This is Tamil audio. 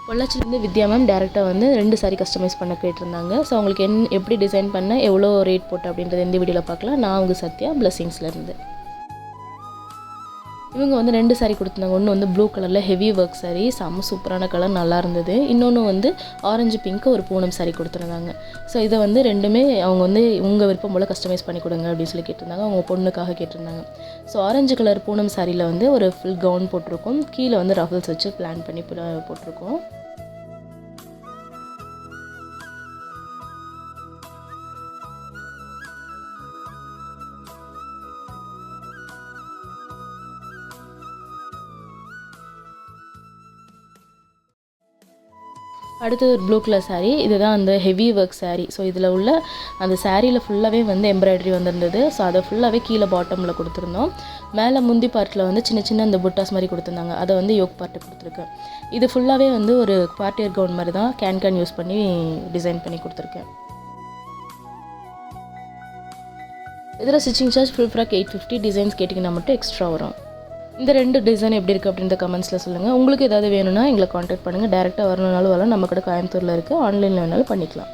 பொள்ளாச்சிலேருந்து வித்யா மேம் டேரெக்டாக வந்து 2 சாரீ கஸ்டமைஸ் பண்ண கேட்டிருந்தாங்க. ஸோ அவங்களுக்கு எப்படி டிசைன் பண்ண, எவ்வளோ ரேட் போட்டு அப்படின்றத இந்த வீடியோவில் பார்க்கலாம். நான் அவங்க சத்யா பிளஸிங்ஸ்லேருந்து. இவங்க வந்து 2 சாரீ கொடுத்துருந்தாங்க. ஒன்று வந்து ப்ளூ கலரில் ஹெவி ஒர்க் சாரீ, செம்ம சூப்பரான கலர், நல்லா இருந்தது. இன்னொன்று வந்து ஆரஞ்சு பிங்க்கு ஒரு பூனம் சாரீ கொடுத்துருந்தாங்க. ஸோ இதை வந்து ரெண்டுமே அவங்க வந்து உங்கள் விருப்பம் போல் கஸ்டமைஸ் பண்ணி கொடுங்க அப்படின்னு சொல்லி கேட்டிருந்தாங்க. அவங்க பொண்ணுக்காக கேட்டிருந்தாங்க. ஸோ ஆரஞ்சு கலர் பூனம் சாரியில் வந்து ஒரு ஃபுல் கவுன் போட்டிருக்கோம். கீழே வந்து ரஃபல்ஸ் வச்சு பிளான் பண்ணி போட்டிருக்கோம். அடுத்தது ஒரு ப்ளூ கலர் சாரீ. இதுதான் அந்த ஹெவி ஒர்க் சாரீ. ஸோ இதில் உள்ள அந்த சாரியில் ஃபுல்லாகவே வந்து எம்ப்ராய்டரி வந்திருந்தது. ஸோ அதை ஃபுல்லாகவே கீழே பாட்டமில் கொடுத்துருந்தோம். மேலே முந்தி பார்ட்டில் வந்து சின்ன சின்ன அந்த புட்டாஸ் மாதிரி கொடுத்துருந்தாங்க. அதை வந்து யோக் பார்ட்டு கொடுத்துருக்கேன். இது ஃபுல்லாகவே வந்து ஒரு பார்ட்டியர் கவுன் மாதிரி தான் கேன் யூஸ் பண்ணி டிசைன் பண்ணி கொடுத்துருக்கேன். இதில் stitching charge full frock 850. Designs கேட்டிங்கன்னா மட்டும் எக்ஸ்ட்ரா வரும். இந்த 2 டிசைன் எப்படி இருக்குது அப்படின்ற கமெண்ட்ஸில் சொல்லுங்கள். உங்களுக்கு ஏதாவது வேணும்னா எங்களை காண்டாக்ட் பண்ணுங்கள். டேரெக்டாக வரணுனாலும் வரலாம். நம்ம கடை கோயம்புத்தூரில் இருக்குது. ஆன்லைனில் வேணாலும் பண்ணிக்கலாம்.